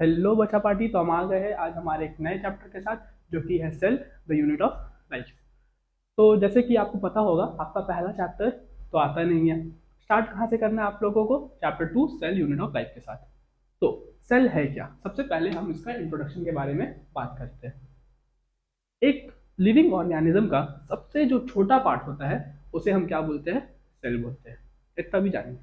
Hello बच्चा party. तो हम आ गए हैं आज हमारे एक नए चैप्टर के साथ जो कि है cell the unit of life. तो जैसे कि आपको पता होगा आपका पहला चैप्टर तो आता नहीं है। स्टार्ट कहाँ से करना है आप लोगों को? Chapter 2 cell unit of life के साथ। तो सेल है क्या? सबसे पहले हम इसका इंट्रोडक्शन के बारे में बात करते हैं। एक लिविंग ऑर्गेनिज्म का सबसे जो छोटा पार्ट होता है उसे हम क्या बोलते हैं? सेल बोलते हैं। इतना भी जानेंगे,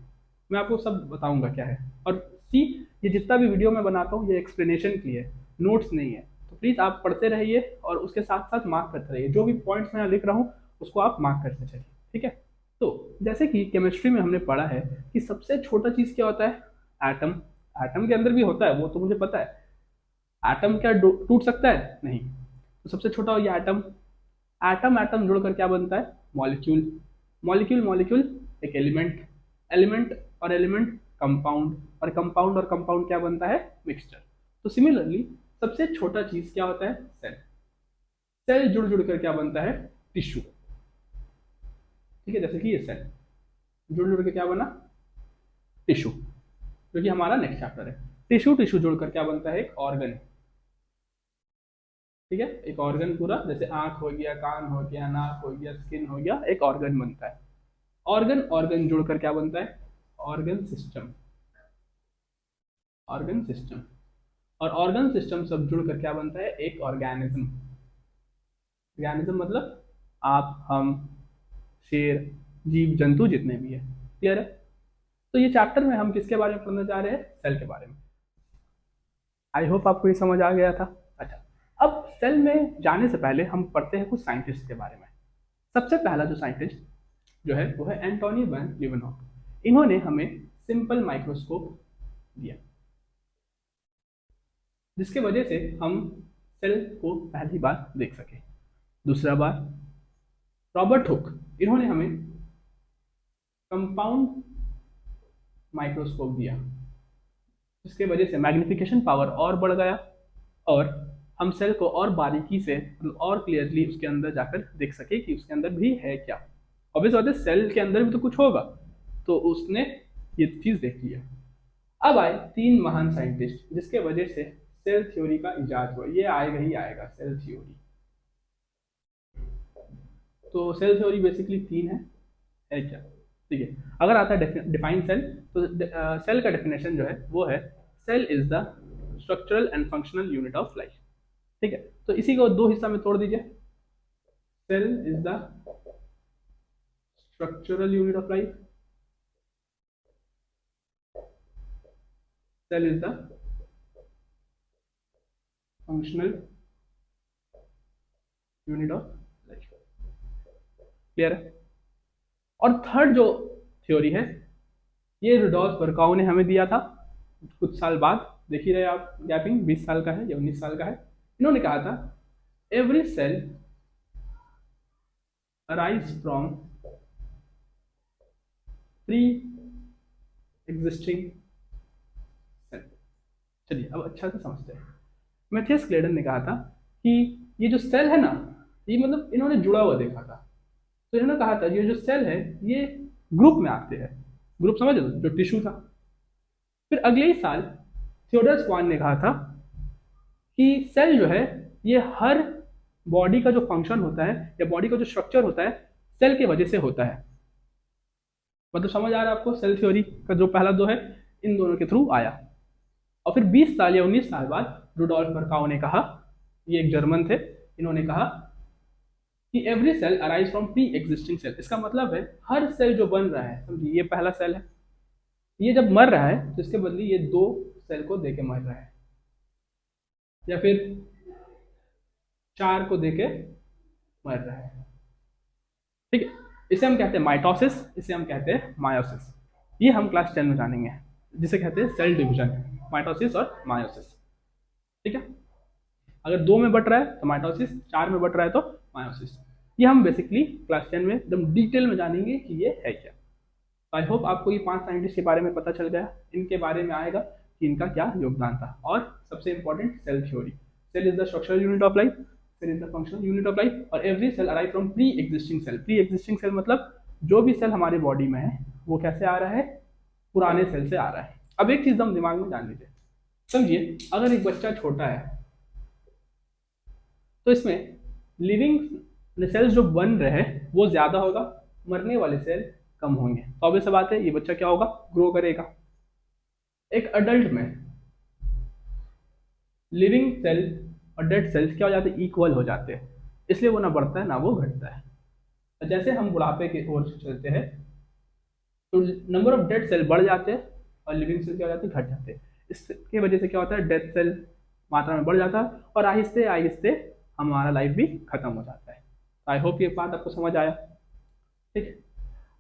मैं आपको सब बताऊंगा क्या है। और सी, ये जितना भी वीडियो मैं बनाता हूँ ये एक्सप्लेनेशन के लिए, नोट्स नहीं है। तो प्लीज़ आप पढ़ते रहिए और उसके साथ साथ मार्क करते रहिए। जो भी पॉइंट्स मैं लिख रहा हूँ उसको आप मार्क करते चलिए, ठीक है? तो जैसे कि केमिस्ट्री में हमने पढ़ा है कि सबसे छोटा चीज़ क्या होता है? एटम। एटम के अंदर भी होता है, वो तो मुझे पता है। एटम क्या टूट सकता है? नहीं। तो सबसे छोटा हो गया एटम। एटम एटम जुड़कर क्या बनता है? मॉलिक्यूल। मॉलिक्यूल मॉलिक्यूल एक एलिमेंट। एलिमेंट और एलिमेंट कंपाउंड। और कंपाउंड और कंपाउंड क्या बनता है? मिक्सचर। तो सिमिलरली सबसे छोटा चीज क्या होता है? सेल। सेल जुड़ जुड़कर क्या बनता है? टिश्यू। ठीक है, जैसे कि ये सेल जुड़ जुड़ के क्या बना? टिश्यू, जो कि हमारा नेक्स्ट चैप्टर है। टिश्यू टिश्यू जुड़कर क्या बनता है? एक ऑर्गन। ठीक है, एक ऑर्गन पूरा, जैसे आंख हो गया, कान हो गया, नाक हो गया, स्किन हो गया, एक ऑर्गन बनता है। ऑर्गन ऑर्गन जुड़कर क्या बनता है? Organ system. ऑर्गन सिस्टम और ऑर्गन सिस्टम सब जुड़कर क्या बनता है? एक ऑर्गेनिज्म। ऑर्गेनिज्म मतलब आप, हम, शेर, जीव जंतु जितने भी है। क्लियर है? तो ये चैप्टर में हम किसके बारे में पढ़ने जा रहे हैं? सेल के बारे में। आई होप आपको ये समझ आ गया था। अच्छा, अब सेल में जाने से पहले हम पढ़ते हैं कुछ साइंटिस्ट के बारे में। सबसे पहला जो साइंटिस्ट जो है वो है एंटोनी वैन लीeuwenhoek। इन्होंने हमें सिंपल माइक्रोस्कोप दिया जिसके वजह से हम सेल को पहली बार देख सके। दूसरा बार रॉबर्ट हुक, इन्होंने हमें कंपाउंड माइक्रोस्कोप दिया जिसके वजह से मैग्निफिकेशन पावर और बढ़ गया और हम सेल को और बारीकी से, मतलब और क्लियरली उसके अंदर जाकर देख सके कि उसके अंदर भी है क्या। ऑब्वियस बात है, सेल के अंदर भी तो कुछ होगा। तो उसने ये चीज देख लिया। अब आए तीन महान साइंटिस्ट जिसके वजह से सेल थ्योरी का इजाद हुआ। ये आएगा ही आएगा, सेल थ्योरी। तो सेल थ्योरी बेसिकली तीन है क्या? ठीक है, अगर आता है डिफाइन सेल, तो सेल का डेफिनेशन जो है वो है cell is the structural and functional unit of life. ठीक है, तो इसी को दो हिस्सा में तोड़ दीजिए। Cell is the structural unit of life, cell is the functional unit of life. Clear है? और थर्ड जो थ्योरी है ये रुडोल्फ बर्काउ ने हमें दिया था कुछ साल बाद। देख ही रहे आप, गैपिंग 20 साल का है या 19 साल का है। इन्होंने कहा था every cell arise from pre existing cell. चलिए अब अच्छा से समझते हैं। मैथियस क्लेडन ने कहा था कि ये जो सेल है ना, ये मतलब इन्होंने जुड़ा हुआ देखा था। तो इन्होंने कहा था ये जो सेल है ये ग्रुप में आते हैं। ग्रुप समझ लो, जो टिश्यू था। फिर अगले ही साल थियोडर स्वान ने कहा था कि सेल जो है ये हर बॉडी का जो फंक्शन होता है या बॉडी का जो स्ट्रक्चर होता है सेल की वजह से होता है। मतलब समझ आ रहा है आपको? सेल थ्योरी का जो पहला दो है इन दोनों के थ्रू आया। और फिर 20 साल या 19 साल बाद रुडोल्फ बर्काउ ने कहा, ये एक जर्मन थे, इन्होंने कहा कि every cell arise from pre existing cell. इसका मतलब है हर सेल जो बन रहा है, समझिए ये पहला सेल है, ये जब मर रहा है तो इसके बदले ये दो सेल को देके मर रहा है या फिर चार को देके मर रहा है। ठीक है, इसे हम कहते हैं माइटोसिस, इसे हम कहते हैं मायोसिस। ये हम क्लास 10 में जानेंगे, जिसे कहते हैं सेल डिवीजन, माइटोसिस और मायोसिस। ठीक है, अगर दो में बट रहा है तो माइटोसिस, चार में बट रहा है तो मायोसिस। ये हम बेसिकली क्लास 10 में एकदम डिटेल में जानेंगे कि ये है क्या। आई होप आपको ये पांच साइंटिस्ट के बारे में पता चल गया। इनके बारे में आएगा कि इनका क्या योगदान था। और सबसे important cell theory. Cell is the structural unit of life, cell is the functional unit of life और every cell arrive from pre existing cell. Pre existing cell मतलब जो भी सेल हमारे बॉडी में है वो कैसे आ रहा है? पुराने सेल से आ रहा है। अब एक चीज हम दिमाग में जान लीजिए, समझिए, अगर एक बच्चा छोटा है तो इसमें लिविंग सेल्स जो बन रहे हैं वो ज्यादा होगा, मरने वाले सेल कम होंगे। तो ऑब्वियस सी बात है, ये बच्चा क्या होगा, ग्रो करेगा। एक अडल्ट में लिविंग सेल और डेड सेल्स क्या हो जाते हैं, इक्वल हो जाते हैं, इसलिए वो ना बढ़ता है ना वो घटता है। तो जैसे हम बुढ़ापे की ओर चलते हैं तो नंबर ऑफ डेड सेल बढ़ जाते हैं और लिविंग सेल क्या हो जाते हैं, घट जाते हैं। इसकी वजह से क्या होता है, डेथ सेल मात्रा में बढ़ जाता है और आहिस्ते आहिस्ते हमारा लाइफ भी खत्म हो जाता है। आई होप ये बात आपको समझ आया। ठीक है,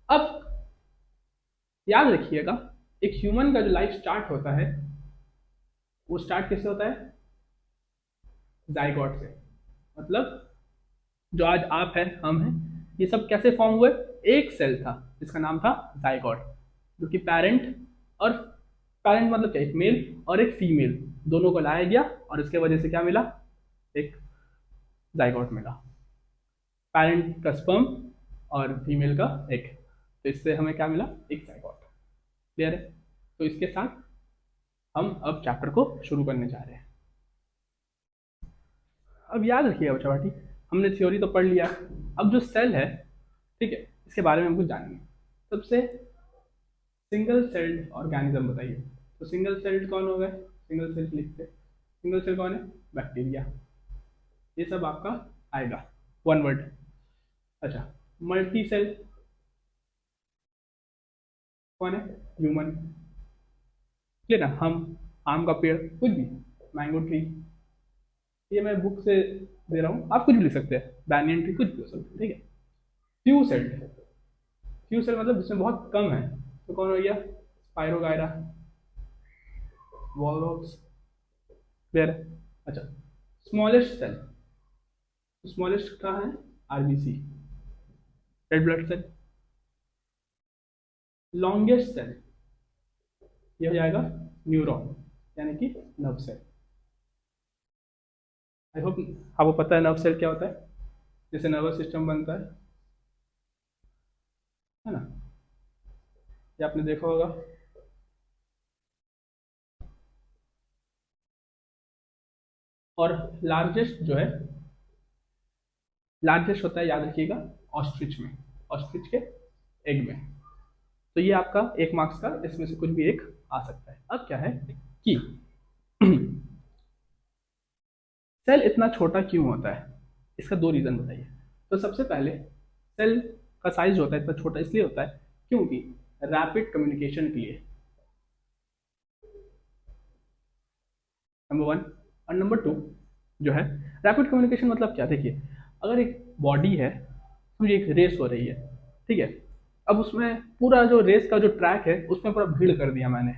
अब याद रखिएगा, एक ह्यूमन का जो लाइफ स्टार्ट होता है वो स्टार्ट किससे होता है, जाइगोट से। मतलब जो आज आप हैं, हम हैं, ये सब कैसे फॉर्म हुए, एक सेल था जिसका नाम था जाइगोट, जो कि पेरेंट और पेरेंट मतलब क्या, एक मेल और एक फीमेल दोनों को लाया गया और इसके वजह से क्या मिला, एक जाइगोट मिला, पेरेंट का स्पर्म और फीमेल का एग। तो इससे हमें क्या मिला, एक जाइगोट। क्लियर है? तो इसके साथ हम अब चैप्टर को शुरू करने जा रहे हैं। अब याद रखिएगा बच्चा बाटी, हमने थ्योरी तो पढ़ लिया, अब जो सेल है, ठीक है, इसके बारे में हम कुछ जानेंगे। सबसे सिंगल सेल्ड ऑर्गेनिज्म बताइए। तो सिंगल सेल्ड कौन हो गए, सिंगल सेल लिखते, सिंगल सेल कौन है, बैक्टीरिया। ये सब आपका आएगा वन वर्ड। अच्छा, मल्टी सेल कौन है, ह्यूमन। क्लियर ना, हम आम का पेड़, कुछ भी, मैंगो ट्री, ये मैं बुक से दे रहा हूँ, आप कुछ भी लिख सकते हैं, बैनियन ट्री, कुछ भी हो सकता है। ठीक है, फ्यू सेल्ड, फ्यू सेल मतलब जिसमें बहुत कम है, तो कौन हो गया, स्पायरोगायरा, वॉलवॉक्स। क्लियर है? अच्छा, स्मॉलेस्ट सेल, स्मॉलेस्ट कहाँ है, RBC, red blood cell. Longest cell ये हो जाएगा न्यूरॉन, यानी कि नर्व सेल। आई होप आपको पता है नर्व सेल क्या होता है, जैसे नर्वस सिस्टम बनता है ना, ये आपने देखा होगा। और लार्जेस्ट जो है, लार्जेस्ट होता है, याद रखिएगा, ऑस्ट्रिच में, ऑस्ट्रिच के एग में। तो ये आपका एक मार्क्स का, इसमें से कुछ भी एक आ सकता है। अब क्या है कि सेल इतना छोटा क्यों होता है, इसका दो रीजन बताइए। तो सबसे पहले सेल का साइज होता है इतना छोटा इसलिए होता है क्योंकि रैपिड कम्युनिकेशन के लिए, नंबर वन। और नंबर टू जो है, रैपिड कम्युनिकेशन मतलब क्या, देखिए, अगर एक बॉडी है, समझिए एक रेस हो रही है, ठीक है, अब उसमें पूरा जो रेस का जो ट्रैक है उसमें पूरा भीड़ कर दिया मैंने।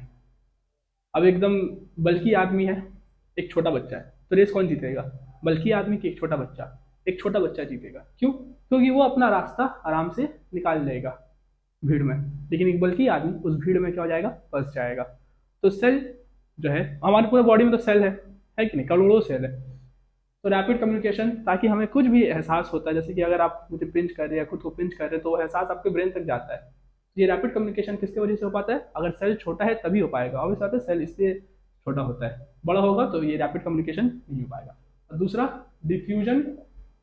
अब एकदम बल्कि आदमी है, एक छोटा बच्चा है, तो रेस कौन जीतेगा, बल्कि आदमी की एक छोटा बच्चा, एक छोटा बच्चा जीतेगा। क्यों, क्योंकि वो अपना रास्ता आराम से निकाल लेगा भीड़ में, लेकिन एक बल्कि आदमी उस भीड़ में क्या हो जाएगा, फंस जाएगा। तो सेल जो है, हमारे पूरे बॉडी में तो सेल है कि नहीं, करोड़ों सेल है। तो रैपिड कम्युनिकेशन, ताकि हमें कुछ भी एहसास होता है, जैसे कि अगर आप मुझे पिंच कर रहे हैं या खुद को पिंच कर रहे हैं, तो वो एहसास आपके ब्रेन तक जाता है। ये रैपिड कम्युनिकेशन किसकी वजह से हो पाता है, अगर सेल छोटा है तभी हो पाएगा। ऑब्वियस बात है, सेल इसलिए छोटा होता है, बड़ा होगा तो ये रैपिड कम्युनिकेशन नहीं हो पाएगा। और दूसरा, डिफ्यूजन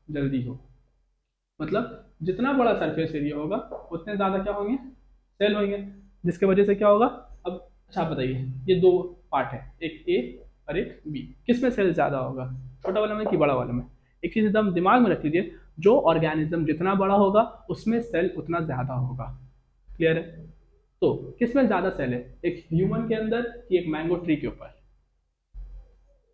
जल्दी हो, मतलब जितना बड़ा सरफेस एरिया होगा उतने ज़्यादा क्या होंगे, सेल होंगे, जिसके वजह से क्या होगा। अब अच्छा आप बताइए, ये दो पार्ट है, एक ए और एक बी, किस में सेल ज़्यादा होगा, छोटा वाला में कि बड़ा वाला में। एक चीज़ एकदम दिमाग में रख लीजिए, जो ऑर्गेनिज्म जितना बड़ा होगा उसमें सेल उतना ज़्यादा होगा। क्लियर है? तो किस में ज़्यादा सेल है, एक ह्यूमन के अंदर कि एक मैंगो ट्री के ऊपर,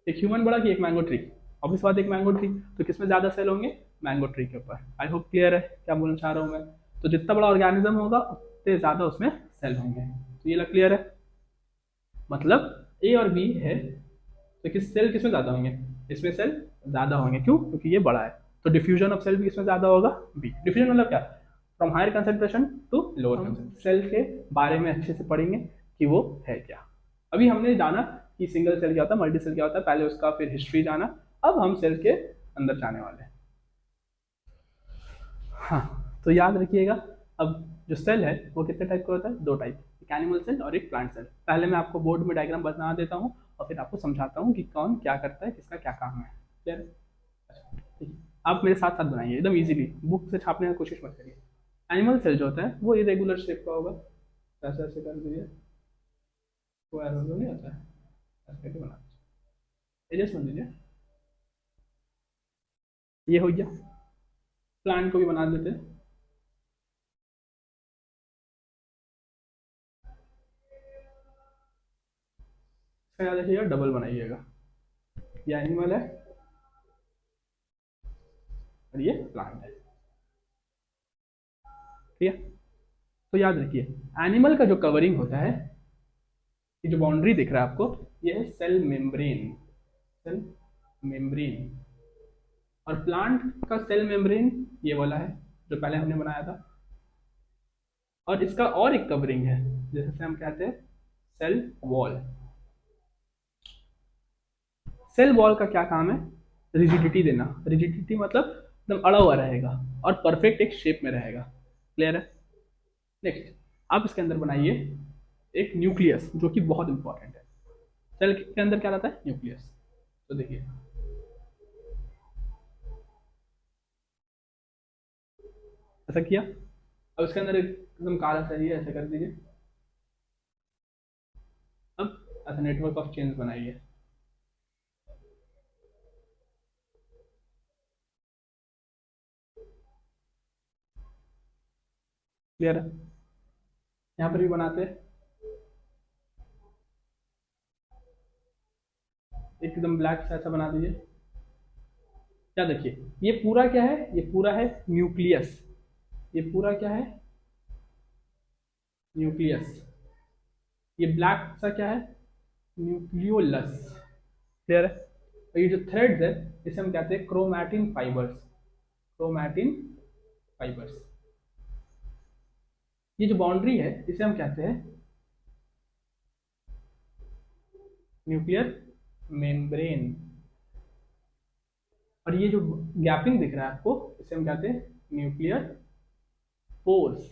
एक ह्यूमन बड़ा कि एक मैंगो ट्री, ऑब्वियस बात एक मैंगो ट्री, तो किसमें ज़्यादा सेल होंगे, मैंगो ट्री के ऊपर। आई होप क्लियर है क्या बोलना चाह रहा हूँ मैं। तो जितना बड़ा ऑर्गेनिज्म होगा उतने ज़्यादा उसमें सेल होंगे। तो ये क्लियर है, मतलब ए और बी है, तो किस सेल किसमें ज़्यादा होंगे, इसमें सेल ज़्यादा होंगे। क्यों, क्योंकि ये बड़ा है। तो डिफ्यूजन ऑफ सेल भी इसमें ज़्यादा होगा, बी। डिफ्यूजन मतलब क्या, from higher concentration to lower concentration. Cell के बारे में अच्छे से पढ़ेंगे कि वो है क्या। अभी हमने जाना कि सिंगल सेल क्या होता है, मल्टी सेल क्या होता है, पहले उसका फिर हिस्ट्री जाना। अब हम सेल के अंदर जाने वाले हैं। हाँ, तो याद रखिएगा, अब जो सेल है वो कितने टाइप का होता है, दो टाइप, एक एनिमल सेल और एक प्लांट सेल। पहले मैं आपको बोर्ड में डायग्राम बना देता हूँ और फिर आपको समझाता हूँ कि कौन क्या करता है, किसका क्या काम है। क्लियर है? अच्छा, ठीक है, आप मेरे साथ साथ बनाइए एकदम इजीली, बुक से छापने की कोशिश मत करिए। एनिमल सेल जो होता है वो इरेगुलर शेप का होगा, ऐसे ऐसे कर दीजिए, वो ऐसा तो नहीं होता है, ऐसे करके बना दीजिए, एरिया समझ लीजिए, ये हो गया। प्लांट को भी बना देते हैं। इसका याद रखिएगा, डबल बनाइएगा, ये एनिमल है और ये प्लांट है। ठीक है, तो याद रखिए एनिमल का जो कवरिंग होता है, ये जो बाउंड्री दिख रहा है आपको, ये है सेल मेम्ब्रेन, सेल मेम्ब्रेन। और प्लांट का सेल मेम्ब्रेन ये वाला है जो पहले हमने बनाया था। और इसका और एक कवरिंग है जैसे हम कहते हैं सेल वॉल। सेल वॉल का क्या काम है? रिजिडिटी देना। रिजिडिटी मतलब एकदम अड़ा हुआ रहेगा और परफेक्ट एक शेप में रहेगा। क्लियर है? नेक्स्ट, आप इसके अंदर बनाइए एक न्यूक्लियस जो कि बहुत इंपॉर्टेंट है। सेल के अंदर क्या रहता है? न्यूक्लियस। तो देखिए, ऐसा किया, अब इसके अंदर एकदम काला चाहिए, ऐसे कर दीजिए। अब ऐसा नेटवर्क ऑफ चेन्स बनाइए। क्लियर है? यहाँ पर भी बनाते हैं, एकदम ब्लैक सा ऐसा बना दीजिए। क्या देखिए, ये पूरा क्या है? ये पूरा है न्यूक्लियस। ये पूरा क्या है? न्यूक्लियस। ये ब्लैक सा क्या है? न्यूक्लियोलस। क्लियर है? और ये जो थ्रेड्स है इसे हम कहते हैं क्रोमैटिन फाइबर्स। Chromatin fibres. ये जो बाउंड्री है इसे हम कहते हैं न्यूक्लियर मेम्ब्रेन। और ये जो गैपिंग दिख रहा है आपको इसे हम कहते हैं न्यूक्लियर पोर्स।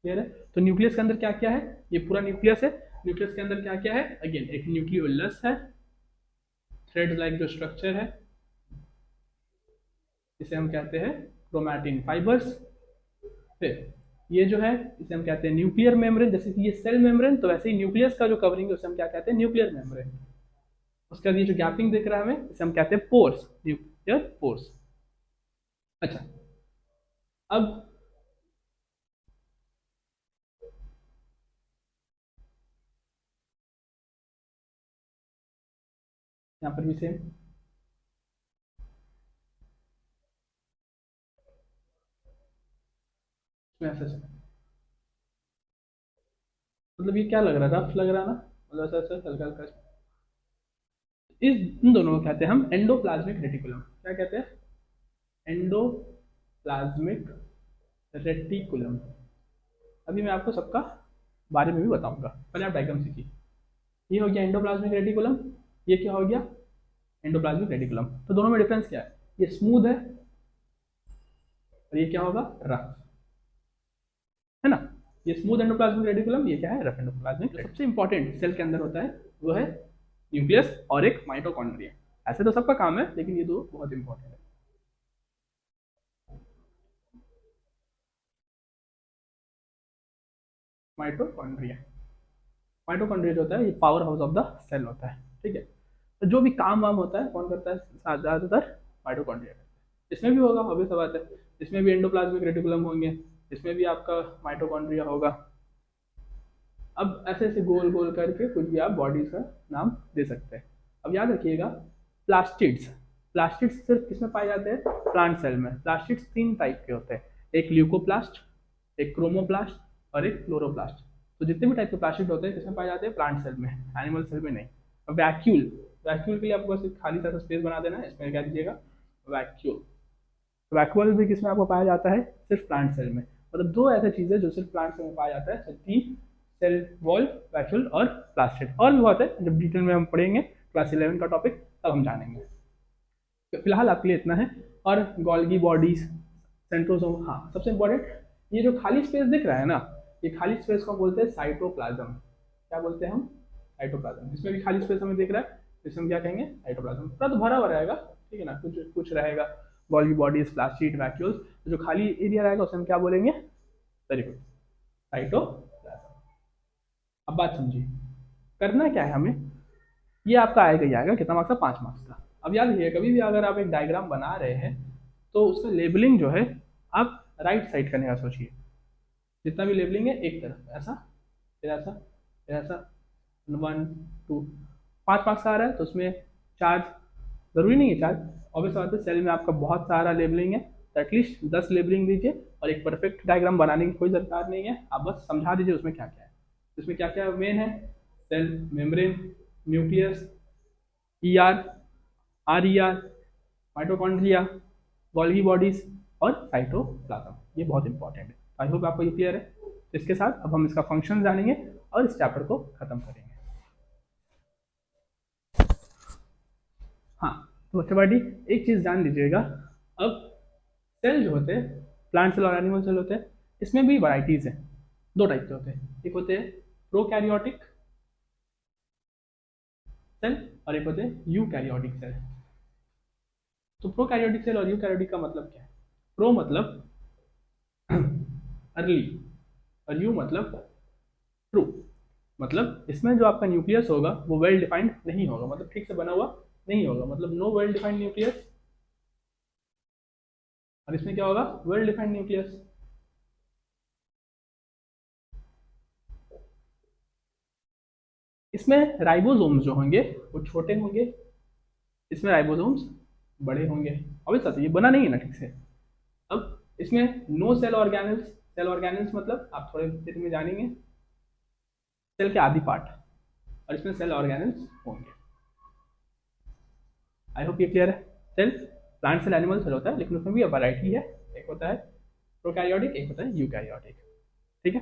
क्लियर है? तो न्यूक्लियस के अंदर क्या क्या है? ये पूरा न्यूक्लियस है। न्यूक्लियस के अंदर क्या क्या है? अगेन एक न्यूक्लियोलस है, थ्रेड लाइक जो स्ट्रक्चर है इसे हम कहते हैं क्रोमैटिन फाइबर्स। फिर ये जो है इसे हम कहते हैं न्यूक्लियर मेम्ब्रेन। जैसे कि ये सेल मेम्ब्रेन, तो वैसे ही न्यूक्लियस का जो कवरिंग है उसे हम क्या कहते हैं? Nuclear membrane. उसके बाद ये जो गैपिंग दिख रहा है हमें इसे हम कहते हैं पोर्स, न्यूक्लियर पोर्स। अच्छा, अब यहाँ पर भी सेम, ऐसे से, मतलब ये क्या लग रहा था? रफ लग रहा ना, मतलब ऐसा ऐसा हल्का हल्का। इस इन दोनों को कहते हैं हम एंडोप्लाज्मिक रेटिकुलम। क्या कहते हैं? Endoplasmic reticulum. अभी मैं आपको सबका बारे में भी बताऊंगा, पहले आप डायग्राम सीखिए। ये हो गया एंडोप्लाज्मिक रेटिकुलम, ये क्या हो गया? Endoplasmic reticulum. तो दोनों में डिफरेंस क्या है? ये स्मूथ है और ये क्या होगा? रफ, है ना? ये स्मूथ एंडोप्लाज्मिक रेटिकुलम, ये क्या है? Rough endoplasmic. सबसे इंपॉर्टेंट सेल के अंदर होता है वो है न्यूक्लियस और एक माइटोकॉन्ड्रिया। ऐसे तो सबका काम है लेकिन ये दो बहुत इंपॉर्टेंट है। माइटोकॉन्ड्रिया, माइटोकॉन्ड्रिया जो होता है ये power house of the cell होता है। ठीक है, तो जो भी काम वाम होता है कौन करता है? ज़्यादातर माइटोकॉन्ड्रिया करता है। इसमें भी होगा, ऑब्वियस सा बात है, इसमें भी एंडोप्लाज्मिक रेटिकुलम होंगे, इसमें भी आपका माइटोकॉन्ड्रिया होगा। अब ऐसे ऐसे गोल गोल करके कुछ भी आप बॉडीज का नाम दे सकते हैं। अब याद रखिएगा, प्लास्टिड्स, प्लास्टिड्स सिर्फ किसमें पाए जाते हैं? प्लांट सेल में। प्लास्टिड्स तीन टाइप के होते हैं, एक ल्यूकोप्लास्ट, एक क्रोमोप्लास्ट और एक क्लोरोप्लास्ट। तो जितने भी टाइप के प्लास्टिड होते हैं किसमें पाए जाते हैं? प्लांट सेल में, एनिमल सेल में नहीं। अब वैक्यूल, वैक्यूल के लिए आपको बस एक खाली सा स्पेस बना देना है, इसमें क्या दीजिएगा? वैक्यूल। वैक्यूल भी किसमें आपको पाया जाता है? सिर्फ प्लांट सेल में। मतलब दो ऐसे चीजें जो सिर्फ प्लांट सेल में पाया जाता है, तीन, सेल वॉल, वैक्यूल और प्लास्टिड। और भी बहुत है, जब डिटेल में हम पढ़ेंगे क्लास 11 का टॉपिक तब हम जानेंगे। तो फिलहाल आपके लिए इतना है। और गोल्गी बॉडीज, सेंट्रोसोम, हाँ सबसे इंपॉर्टेंट, ये जो खाली स्पेस दिख रहा है ना, ये खाली स्पेस को बोलते हैं साइटोप्लाज्म। क्या बोलते हैं हम? साइटोप्लाज्म। इसमें भी खाली स्पेस हमें दिख रहा है, इसमें क्या कहेंगे? साइटोप्लाज्म। पूरा तो भरा हुआ रहेगा, ठीक है ना, कुछ कुछ रहेगा, गोल्गी बॉडीज, प्लास्टिड, वैक्यूल्स। तो जो खाली एरिया रहेगा उसे हम क्या बोलेंगे? Very good, cytoplasm. अब बात समझिए, करना क्या है हमें? ये आपका आएगा ही आएगा, कितना मार्क्स का? 5 मार्क्स का। अब याद रखिए, कभी भी अगर आप एक डायग्राम बना रहे हैं तो उसका लेबलिंग जो है आप राइट साइड करने का सोचिए। जितना भी लेबलिंग है एक तरफ, ऐसा फिर ऐसा फिर ऐसा, 1 2, 5 मार्क्स का आ रहा है तो उसमें चार्ज जरूरी नहीं है। चार्ज ऑब्वियस बात है, सेल में आपका बहुत सारा लेबलिंग है तो एटलीस्ट 10 लेबलिंग दीजिए। और एक परफेक्ट डायग्राम बनाने की कोई दरकार नहीं है, आप बस समझा दीजिए उसमें क्या क्या है। इसमें क्या क्या मेन है? Cell membrane, nucleus, ER, RER, mitochondria, Golgi bodies और साइटोप्लाज्म। ये बहुत इंपॉर्टेंट है। आई होप आपको ये क्लियर है। तो इसके साथ अब हम इसका फंक्शन जानेंगे और इस चैप्टर को खत्म करेंगे। हाँ, तो बच्चे पार्टी एक चीज जान लीजिएगा, अब सेल जो होते हैं, प्लांट सेल और एनिमल सेल होते हैं, इसमें भी वैरायटीज हैं। दो टाइप के होते हैं, एक होते हैं प्रोकैरियोटिक सेल और एक होते हैं यूकैरियोटिक सेल। तो प्रोकैरियोटिक सेल और यूकैरियोटिक का मतलब क्या है? प्रो मतलब अर्ली और यू मतलब ट्रू। मतलब इसमें जो आपका न्यूक्लियस होगा वो वेल डिफाइंड नहीं होगा, मतलब ठीक से बना हुआ नहीं होगा, मतलब नो वेल डिफाइंड न्यूक्लियस। और इसमें क्या होगा? Well defined nucleus. इसमें राइबोसोम्स जो होंगे वो छोटे होंगे, इसमें राइबोसोम्स बड़े होंगे। अब ये बना नहीं है ना ठीक से। अब इसमें no cell organelles. Cell organelles मतलब आप थोड़े देर में जानेंगे, सेल के आदि पार्ट। और इसमें सेल ऑर्गेनल्स होंगे। आई होप ये क्लियर है। Cell plant cell, animal cell होता है, लेकिन उसमें भी वैरायटी है। एक होता है प्रोकैरियोटिक, एक होता है यूकैरियोटिक। ठीक है।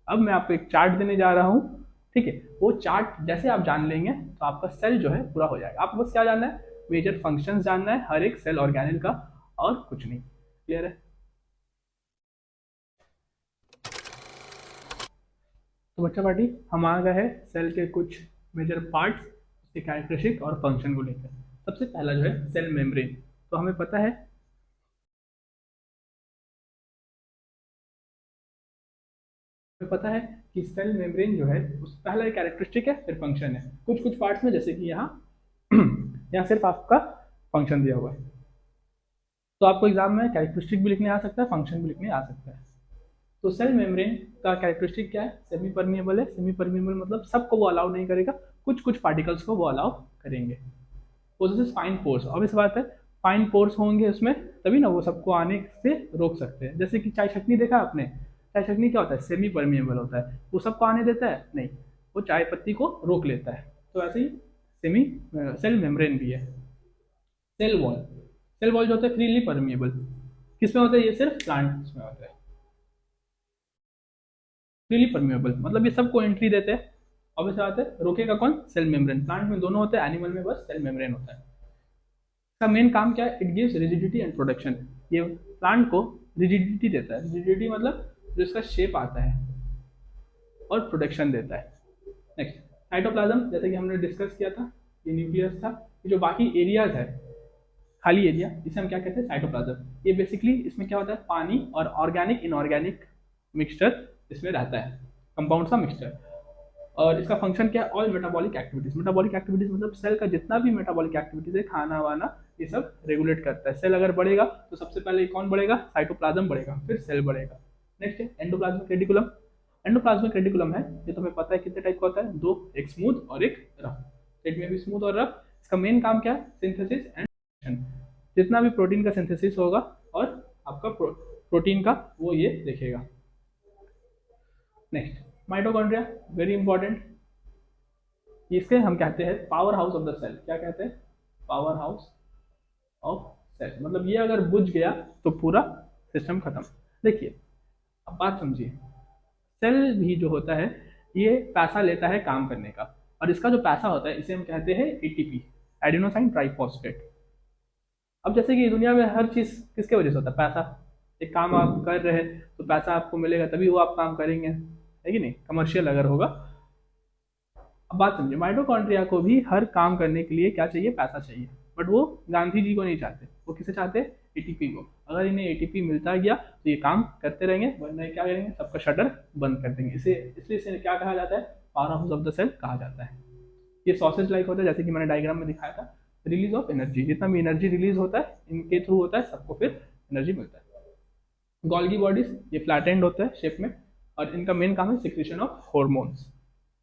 अब मैं आपको एक चार्ट देने जा रहा हूँ, ठीक है। वो चार्ट जैसे आप जान लेंगे तो आपका सेल जो है पूरा हो जाएगा। आपको बस क्या जानना है? मेजर फंक्शंस जानना है हर एक सेल ऑर्गेनल का, और कुछ नहीं। क्लियर है? तो बच्चा पार्टी हम आ गए हैं सेल के कुछ मेजर पार्ट्स, उसके कैरेक्टरिस्टिक और फंक्शन को लेकर। सबसे पहला जो है सेल मेम्ब्रेन। तो हमें पता है कि सेल मेम्ब्रेन जो है उस पहला कैरेक्टरिस्टिक है, फिर फंक्शन है। कुछ कुछ पार्ट्स में, जैसे कि यहाँ यहाँ सिर्फ आपका फंक्शन दिया हुआ है। तो आपको एग्जाम में कैरेक्टरिस्टिक भी लिखने आ सकता है, फंक्शन भी लिखने आ सकता है। तो सेल मेम्ब्रेन का कैरेक्टरिस्टिक क्या है? सेमी परमिएबल है। सेमी परमिएबल मतलब सबको वो अलाउ नहीं करेगा, कुछ कुछ पार्टिकल्स को वो अलाउ करेंगे। Possesses fine pores. अब इस बात है, फाइन पोर्स होंगे उसमें, तभी ना वो सबको आने से रोक सकते हैं। जैसे कि चाय छकनी देखा आपने, चाय छकनी क्या होता है? सेमी परमिएबल होता है। वो सबको आने देता है? नहीं, वो चाय पत्ती को रोक लेता है। तो ऐसे ही सेमी सेल मेम्ब्रेन भी है। Cell wall. सेल वॉल जो होता है फ्रीली परमिएबल। किसमें होता है? ये सिर्फ प्लांट्स में होता है। फ्रीली परमिएबल मतलब ये सबको एंट्री देते हैं। अब ऐसा आता है, रोकेगा कौन? Cell membrane. प्लांट में दोनों होते हैं, एनिमल में बस सेल मेम्ब्रेन होता है। इसका मेन काम क्या है? It gives rigidity and protection. ये प्लांट को रिजिडिटी देता है। रिजिडिटी मतलब जो इसका शेप आता है, और प्रोटेक्शन देता है। नेक्स्ट साइटोप्लाज्म, जैसे कि हमने डिस्कस किया था, ये न्यूक्लियस था। ये जो बाकी एरियाज है, खाली एरिया, इसे हम क्या कहते हैं? साइटोप्लाज्म। ये बेसिकली इसमें क्या होता है? पानी और ऑर्गेनिक इनऑर्गेनिक मिक्सचर इसमें रहता है, कंपाउंड का मिक्सचर। और इसका फंक्शन क्या है? All metabolic activities. Metabolic activities मतलब सेल का जितना भी मेटाबॉलिक एक्टिविटीज है, खाना वाना, ये सब रेगुलेट करता है। सेल अगर बढ़ेगा तो सबसे पहले कौन बढ़ेगा? साइटोप्लाज्म बढ़ेगा, फिर सेल बढ़ेगा। नेक्स्ट है एंडोप्लाज्मिक रेटिकुलम। एंडोप्लाज्मिक रेटिकुलम है, ये तो हमें पता है कितने टाइप का होता है, दो, एक स्मूथ और एक रफ। पेट में भी स्मूथ और रफ। इसका मेन काम क्या है? सिंथेसिस एंड, जितना भी प्रोटीन का सिंथेसिस होगा और आपका प्रोटीन का, वो ये देखेगा। Next mitochondria, very important. इसके हम कहते हैं power house of the cell. क्या कहते हैं? Power house of cell. मतलब ये अगर बुझ गया तो पूरा सिस्टम खत्म। देखिए, अब बात समझिए, सेल भी जो होता है ये पैसा लेता है काम करने का, और इसका जो पैसा होता है इसे हम कहते हैं एटीपी, एडिनोसाइन ट्राइफॉस्फेट। अब जैसे कि दुनिया में हर चीज किसके वजह से होता है? पैसा। एक काम आप कर रहे हैं तो पैसा आपको मिलेगा, तभी वो आप काम करेंगे। है कि नहीं, कमर्शियल अगर होगा। अब बात समझिए, माइटोकॉन्ड्रिया को भी हर काम करने के लिए क्या चाहिए, पैसा चाहिए, बट वो गांधी जी को नहीं चाहते, वो किसे चाहते, एटीपी को। अगर इन्हें एटीपी मिलता गया तो ये काम करते रहेंगे, वरना क्या करेंगे, सबका शटर बंद कर देंगे। इसे इसलिए इसे क्या कहा जाता है, power house of the cell कहा जाता है। ये सॉसेज लाइक होता है, जैसे कि मैंने डायग्राम में दिखाया था, रिलीज ऑफ एनर्जी, जितना भी एनर्जी रिलीज होता है इनके थ्रू होता है, सबको फिर एनर्जी मिलता है। गोल्गी बॉडीज, ये फ्लैटेंड होता है शेप में, और इनका मेन काम है सिक्रीशन ऑफ हॉर्मोन्स।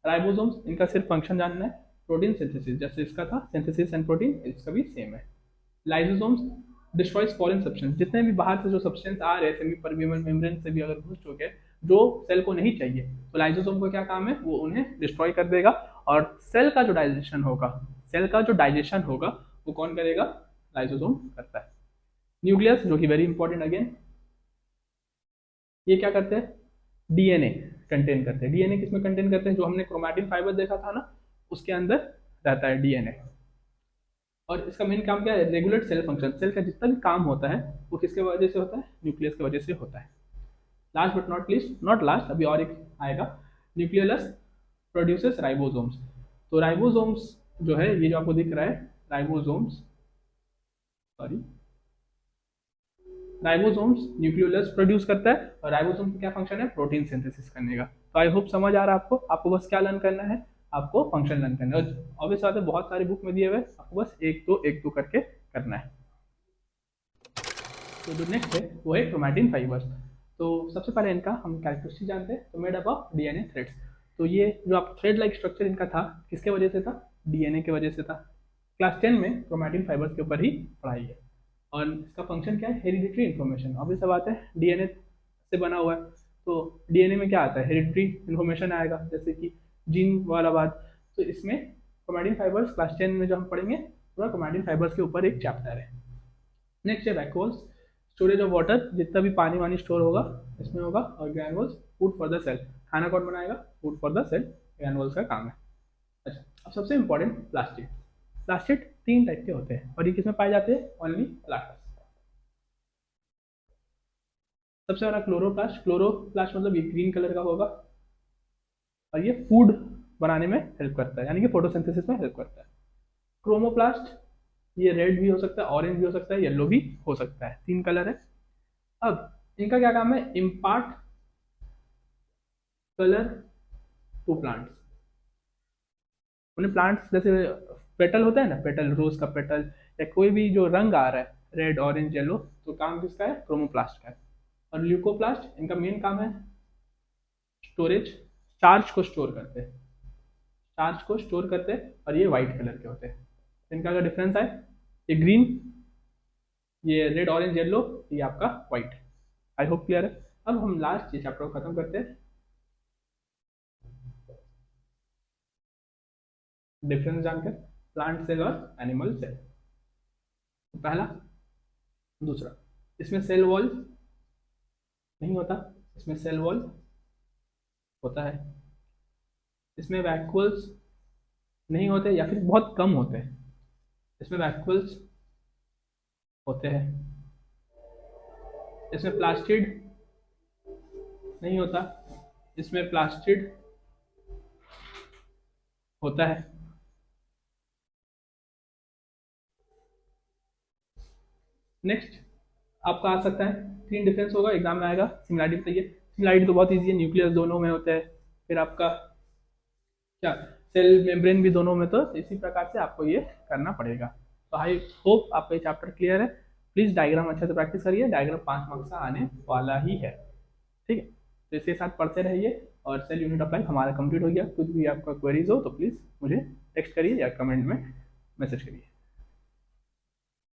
राइबोसोम्स, इनका सिर्फ फंक्शन जानना है, प्रोटीन सिंथेसिस, जैसे इसका था सिंथेसिस एंड प्रोटीन, इसका भी सेम है। लाइसोसोम्स डिस्ट्रॉयज फॉरेन सब्सटेंस, जितने भी बाहर से जो सब्सटेंस आ रहे हैं सेमी परमेबल मेम्ब्रेन से भी अगर घुस चुके हैं, जो सेल को नहीं चाहिए, तो लाइसोसोम का क्या काम है, वो उन्हें डिस्ट्रॉय कर देगा। और सेल का जो डाइजेशन होगा, सेल का जो डाइजेशन होगा वो कौन करेगा, लाइसोसोम करता है। न्यूक्लियस, जो कि वेरी इंपॉर्टेंट अगेन, ये क्या करते हैं, डीएनए कंटेन करते हैं। डीएनए किसमें कंटेन करते हैं, जो हमने क्रोमैटिन फाइबर देखा था ना, उसके अंदर रहता है डीएनए। और इसका मेन काम क्या है, रेगुलेट सेल फंक्शन, सेल का जितना भी काम होता है वो किसके वजह से होता है, न्यूक्लियस की वजह से होता है। Last but not least, not last, अभी और एक आएगा, न्यूक्लियस प्रोड्यूसेस राइबोसोम्स। तो राइबोसोम्स जो है, ये जो आपको दिख रहा है ribosomes, sorry, ribosomes nucleolus produce करता है, और राइबोसोम का क्या फंक्शन है, प्रोटीन सिंथेसिस करने का। तो आई होप समझ आ रहा है आपको। आपको बस क्या लर्न करना है, आपको फंक्शन लर्न करना है। ऑब्वियस बात है, बहुत सारे बुक में दिए हुए, आपको बस एक दो करके करना है। तो जो नेक्स्ट है वो है क्रोमैटिन फाइबर्स। तो सबसे पहले इनका हम कैरेक्टरिस्टिक जानते हैं, तो made up of DNA threads. तो ये जो आप थ्रेड लाइक स्ट्रक्चर इनका था, किसके वजह से था, डीएनए के वजह से था। क्लास 10 में क्रोमैटिन फाइबर्स के ऊपर ही पढ़ाई है। और इसका फंक्शन क्या है, हेरिडिटरी इन्फॉर्मेशन। ऑब्वियस बात है, डीएनए से बना हुआ है, तो डीएनए में क्या आता है, हेरिडिटरी इन्फॉर्मेशन आएगा, जैसे कि जीन वाला बात। तो इसमें क्रोमैटिन फाइबर्स क्लास 10 में जो हम पढ़ेंगे, पूरा क्रोमैटिन फाइबर्स के ऊपर एक चैप्टर है। नेक्स्ट है वैक्यूल्स, स्टोरेज ऑफ वाटर, जितना भी पानी वानी स्टोर होगा इसमें होगा। और granules, food for the cell, खाना कौन बनाएगा, food for the cell, granules का काम है। अच्छा, अब सबसे इंपॉर्टेंट प्लास्टिड। प्लास्टिड 3 टाइप के होते हैं, और ये किसमें पाए जाते हैं, ओनली प्लास्टिड। सबसे पहला क्लोरोप्लास्ट। क्लोरोप्लास्ट मतलब ये ग्रीन कलर का होगा, और ये फूड बनाने में हेल्प करता है, यानी कि फोटोसिंथेसिस में हेल्प करता है। क्रोमोप्लास्ट, ये रेड भी हो सकता है, ऑरेंज भी हो सकता है, येलो भी हो सकता है, 3 कलर है। अब इनका क्या काम है, इम्पार्ट कलर टू प्लांट्स। उन्हें प्लांट्स, जैसे पेटल होता है ना, पेटल, रोज का पेटल, या कोई भी जो रंग आ रहा है, रेड ऑरेंज येलो, तो काम किसका है, क्रोमोप्लास्ट का है। और ल्यूकोप्लास्ट, इनका मेन काम है स्टोरेज, चार्ज को स्टोर करते हैं, चार्ज को स्टोर करते हैं, और ये व्हाइट कलर के होते हैं। इनका अगर डिफरेंस है, ये ग्रीन, ये रेड ऑरेंज येलो, ये आपका व्हाइट। आई होप क्लियर है। अब हम लास्ट ये चैप्टर को खत्म करते हैं, डिफरेंस जानकर प्लांट सेल और एनिमल सेल। पहला, दूसरा, इसमें सेल वॉल नहीं होता, इसमें सेल वॉल होता है। इसमें वैक्यूल्स नहीं होते, या फिर बहुत कम होते हैं। इसमें वैक्यूल्स होते हैं। इसमें प्लास्टिड नहीं होता, इसमें प्लास्टिड होता है। नेक्स्ट आपका आ सकता है, 3 डिफरेंस होगा, एग्जाम में आएगा। सिमिलैरिटी बताइए। सिमिलैरिटी तो बहुत ईजी है, न्यूक्लियस दोनों में होता है, फिर आपका क्या, सेल मेम्ब्रेन भी दोनों में, तो इसी प्रकार से आपको ये करना पड़ेगा। तो आई होप आपका ये चैप्टर क्लियर है। प्लीज़ डायग्राम अच्छे से प्रैक्टिस करिए, डायग्राम 5 मार्क्स का आने वाला ही है, ठीक है। तो इसके साथ पढ़ते रहिए। और सेल यूनिट ऑफ लाइफ हमारा कंप्लीट हो गया। कुछ भी आपका क्वेरीज हो तो प्लीज़ मुझे टेक्स्ट करिए या कमेंट में मैसेज करिए।